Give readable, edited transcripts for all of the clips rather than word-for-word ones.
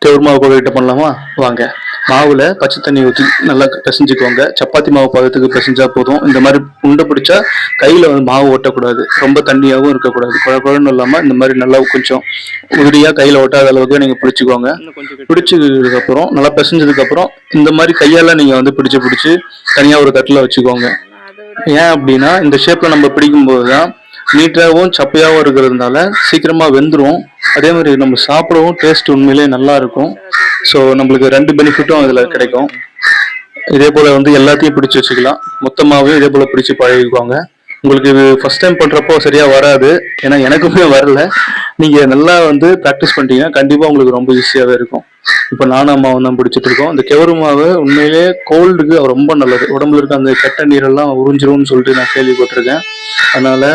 கெவுரு மாவு கொழுக்கட்டை பண்ணலாமா? வாங்க. மாவுல பச்சை தண்ணி ஊற்றி நல்லா பிசைஞ்சுக்கோங்க. சப்பாத்தி மாவு பதத்துக்கு பிசைஞ்சா போதும். இந்த மாதிரி உருண்டை பிடிச்சா கையில வந்து மாவு ஒட்டக்கூடாது. ரொம்ப தண்ணியாகவும் இருக்கக்கூடாது. குழன்னு இல்லாம இந்த மாதிரி நல்லா கொஞ்சம் உதிரியா கையில ஒட்டாத அளவுக்கு நீங்க பிடிச்சுக்கோங்க. பிடிச்சதுக்கு அப்புறம் நல்லா பிசைஞ்சதுக்கு அப்புறம் இந்த மாதிரி கையால நீங்க வந்து பிடிச்சு பிடிச்சு தனியா ஒரு தட்டுல வச்சுக்கோங்க. ஏன் அப்படின்னா இந்த ஷேப்ல நம்ம பிடிக்கும் போதுதான் நீட்டாகவும் சப்பையாகவும் இருக்கிறதுனால சீக்கிரமா வெந்துடும். அதே மாதிரி நம்ம சாப்பிடவும் டேஸ்ட் உண்மையிலேயே நல்லா இருக்கும். ஸோ நம்மளுக்கு 2 பெனிஃபிட்டும் அதில் கிடைக்கும். இதே போல் வந்து எல்லாத்தையும் பிடிச்சி வச்சுக்கலாம். மொத்தமாகவே இதே போல் பிடிச்சி பழகிக்குவாங்க. உங்களுக்கு இது ஃபர்ஸ்ட் டைம் பண்ணுறப்போ சரியாக வராது, ஏன்னா எனக்குமே வரல. நீங்கள் நல்லா வந்து ப்ராக்டிஸ் பண்ணிட்டீங்கன்னா கண்டிப்பாக உங்களுக்கு ரொம்ப ஈஸியாகவே இருக்கும். இப்போ நானும் அம்மாவும் தான் பிடிச்சிட்டு இருக்கோம். இந்த கெவுரு மாவு உண்மையிலேயே கோல்டுக்கு ரொம்ப நல்லது. உடம்புல இருக்க அந்த கெட்ட நீரெல்லாம் உறிஞ்சிரும்னு சொல்லிட்டு நான் கேள்விப்பட்டிருக்கேன். அதனால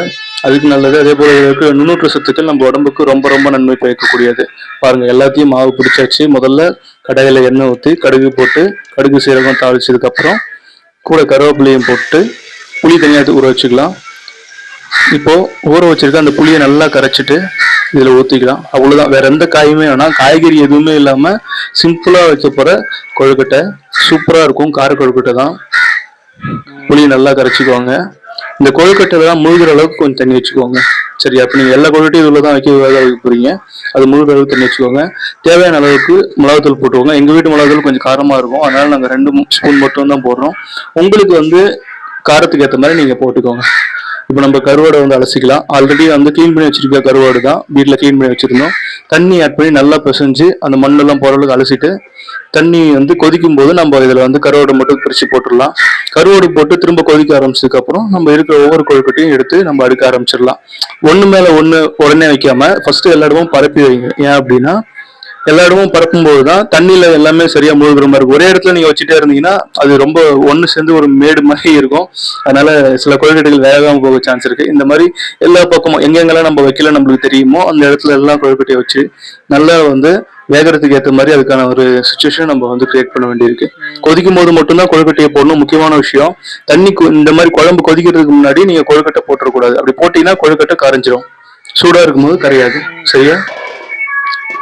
அதுக்கு நல்லது. அதே போல இதுக்கு நுண்ணூற்று சத்துக்கள் நம்ம உடம்புக்கு ரொம்ப ரொம்ப நன்மை பயக்கக்கூடியது. பாருங்க, எல்லாத்தையும் மாவு பிடிச்சாச்சு. முதல்ல கடாயில எண்ணெய் ஊற்றி கடுகு போட்டு கடுகு சீரகம் தாளிச்சதுக்கு அப்புறம் கூட கருவேப்பிலையும் போட்டு புளி தனியாக ஊற வச்சுக்கலாம். இப்போ ஊற வச்சிருக்க அந்த புளியை நல்லா கரைச்சிட்டு இதுல ஊற்றிக்கலாம். அவ்வளவுதான். வேற எந்த காயுமே வேணாம். காய்கறி எதுவுமே இல்லாம சிம்பிளா வைக்க போற கொழுக்கட்டை சூப்பரா இருக்கும். கார கொழுக்கட்டை தான். புளியை நல்லா கரைச்சிக்குவாங்க. இந்த கொழுக்கட்டை தான் முழுகிற அளவுக்கு கொஞ்சம் தண்ணி வச்சுக்கோங்க. சரி, அப்ப நீங்க எல்லா கொழுக்கட்டையும் இதுல தான் வைக்க போறீங்க. அது முழுகிற அளவுக்கு தண்ணி வச்சுக்கோங்க. தேவையான அளவுக்கு மிளகாத்தூள் போட்டுக்கோங்க. எங்க வீட்டு மிளகாத்தூள் கொஞ்சம் காரமா இருக்கும், அதனால நாங்க 2 ஸ்பூன் மட்டும் தான் போடுறோம். உங்களுக்கு வந்து காரத்துக்கு ஏற்ற மாதிரி நீங்க போட்டுக்கோங்க. இப்போ நம்ம கருவாடை வந்து அலசிக்கலாம். ஆல்ரெடி வந்து கிளீன் பண்ணி வச்சிருக்க கருவாடு தான், வீட்டில் கிளீன் பண்ணி வச்சிருந்தோம். தண்ணி ஆட் பண்ணி நல்லா பிசைஞ்சு அந்த மண்ணெல்லாம் போற அளவுக்கு அலசிட்டு தண்ணி வந்து கொதிக்கும் போது நம்ம இதுல வந்து கருவாடு மட்டும் பிரிச்சு போட்டுடலாம். கருவாடு போட்டு திரும்ப கொதிக்க ஆரம்பிச்சதுக்கு அப்புறம் நம்ம இருக்கிற ஒவ்வொரு கொழுக்கட்டையும் எடுத்து நம்ம அடுக்க ஆரம்பிச்சிடலாம். ஒண்ணு மேல ஒண்ணு உடனே வைக்காம ஃபர்ஸ்ட் எல்லா இடமும் பரப்பி வைங்க. ஏன் அப்படின்னா எல்லா இடமும் பரப்பும் போதுதான் தண்ணியில எல்லாமே சரியா முழுகிற மாதிரி இருக்கும். ஒரே இடத்துல நீங்க வச்சுட்டே இருந்தீங்கன்னா அது ரொம்ப ஒண்ணு சேர்ந்து ஒரு மேடு மாதிரி இருக்கும். அதனால சில கொழுக்கட்டைகள் வேகாம போக சான்ஸ் இருக்கு. இந்த மாதிரி எல்லா பக்கமும் எங்கெங்கெல்லாம் நம்ம வைக்கல நம்மளுக்கு தெரியுமோ அந்த இடத்துல எல்லாம் கொழுக்கட்டையை வச்சு நல்லா வந்து வேகிறதுக்கு ஏற்ற மாதிரி அதுக்கான ஒரு சுச்சுவேஷன் நம்ம வந்து கிரியேட் பண்ண வேண்டியிருக்கு. கொதிக்கும் போது மட்டும்தான் கொழுக்கட்டையை போடணும். முக்கியமான விஷயம், தண்ணி இந்த மாதிரி குழம்பு கொதிக்கிறதுக்கு முன்னாடி நீங்க கொழுக்கட்டை போட்டுறக்கூடாது. அப்படி போட்டீங்கன்னா கொழுக்கட்டை கரைஞ்சிரும். சூடா இருக்கும்போது கரையாது. சரியா?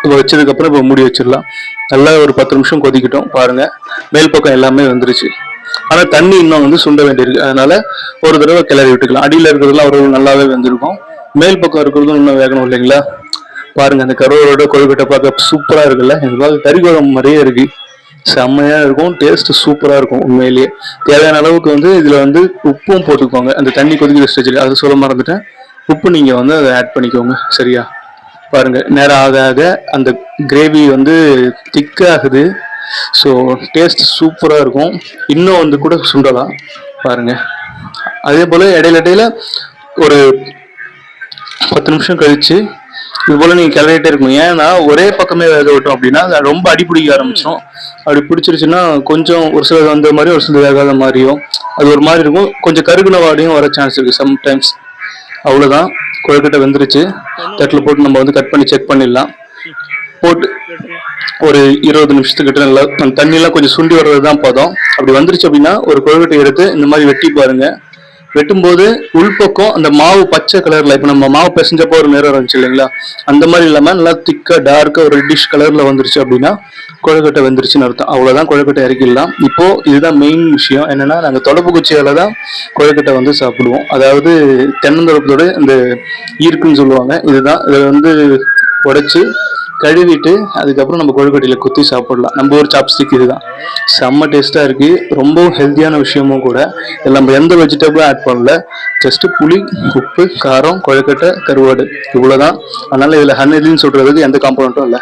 இப்போ வச்சதுக்கு அப்புறம் இப்போ மூடி வச்சிடலாம். நல்லா ஒரு 10 நிமிஷம் கொதிக்கட்டும். பாருங்க, மேல் பக்கம் எல்லாமே வந்துருச்சு. ஆனா தண்ணி இன்னும் வந்து சுண்ட வேண்டியிருக்கு. அதனால ஒரு தடவை கிளறி விட்டுக்கலாம். அடியில இருக்கிறதுலாம் ஒரு நல்லாவே வெந்திருக்கும். மேல் பக்கம் இருக்கிறதும் இன்னும் வேகணும் இல்லைங்களா? பாருங்க, அந்த கருவாடோட கொழுக்கட்டை பார்க்க சூப்பரா இருக்குல்ல. எனக்கு பார்க்க கறி குழம்பு மாதிரியே இருக்கு. செம்மையா இருக்கும். டேஸ்ட் சூப்பரா இருக்கும். உண்மையிலேயே தேவையான அளவுக்கு வந்து இதுல வந்து உப்பும் போட்டுக்கோங்க. அந்த தண்ணி கொதிக்கிற ஸ்டேஜ்ல அது சொல்ல மறந்துட்டேன். உப்பு நீங்க வந்து அதை ஆட் பண்ணிக்கோங்க. சரியா? பாருங்க, நேரம் ஆக ஆக அந்த கிரேவி வந்து திக்காகுது. ஸோ டேஸ்ட் சூப்பரா இருக்கும். இன்னும் வந்து கூட சுண்டலாம். பாருங்க, அதே போல இடையில இடையில ஒரு 10 நிமிஷம் கழிச்சு இது போல நீங்க கிளறிட்டே இருக்கணும். ஏன்னா ஒரே பக்கமே வேக விட்டோம் அப்படின்னா ரொம்ப அடி பிடிக்க ஆரம்பிச்சிடும். அப்படி பிடிச்சிருச்சுன்னா கொஞ்சம் ஒரு சில வந்த மாதிரி ஒரு சில வேகாத மாதிரியும் அது ஒரு மாதிரி இருக்கும். கொஞ்சம் கருகுன வாடையும் வர சான்ஸ் இருக்கு சம்டைம்ஸ். அவ்வளவுதான், கொழுக்கட்டை வெந்துருச்சு. தட்டில் போட்டு நம்ம வந்து கட் பண்ணி செக் பண்ணிடலாம். போட்டு ஒரு 20 நிமிஷத்துக்கிட்ட நல்லா தண்ணியெல்லாம் கொஞ்சம் சுண்டி வர்றது தான் பதம். அப்படி வந்துருச்சு அப்படின்னா ஒரு கொழுக்கட்டை எடுத்து இந்த மாதிரி வெட்டி பாருங்க. வெட்டும்போது உள்பக்கம் அந்த மாவு பச்சை கலர்ல, இப்ப நம்ம மாவு பிசைஞ்சப்போ ஒரு நிறம் இருந்துச்சு இல்லைங்களா, அந்த மாதிரி இல்லாம நல்லா திக்கா டார்க்கா ஒரு ரெட்டிஷ் கலர்ல வந்துருச்சு அப்படின்னா கொழுக்கட்டை வெந்துருச்சுன்னு அர்த்தம். அவ்வளவுதான், கொழுக்கட்டை இறக்கிடலாம். இப்போ இதுதான் மெயின் விஷயம். என்னன்னா, நாங்க தொடப்பு குச்சியால தான் கொழுக்கட்டை வந்து சாப்பிடுவோம். அதாவது தென்னந்தொடப்பத்தோட இந்த ஈர்க்குன்னு சொல்லுவாங்க. இதுதான், இதை வந்து உடைச்சு கழுவிட்டு அதுக்கப்புறம் நம்ம கொழுக்கட்டையில குத்தி சாப்பிடலாம். நம்ம ஒரு சாப்ஸ்டிக். இதுதான் செம்ம டேஸ்டா இருக்கு. ரொம்ப ஹெல்த்தியான விஷயமும் கூட. இதில் நம்ம எந்த வெஜிடபிளும் ஆட் பண்ணல. ஜஸ்ட் புளி, உப்பு, காரம், கொழுக்கட்டை, கருவாடு, இவ்வளவுதான். அதனால இதுல ஹன்ஹெல்தின்னு சொல்றதுக்கு எந்த காம்பனண்ட்டும் இல்லை.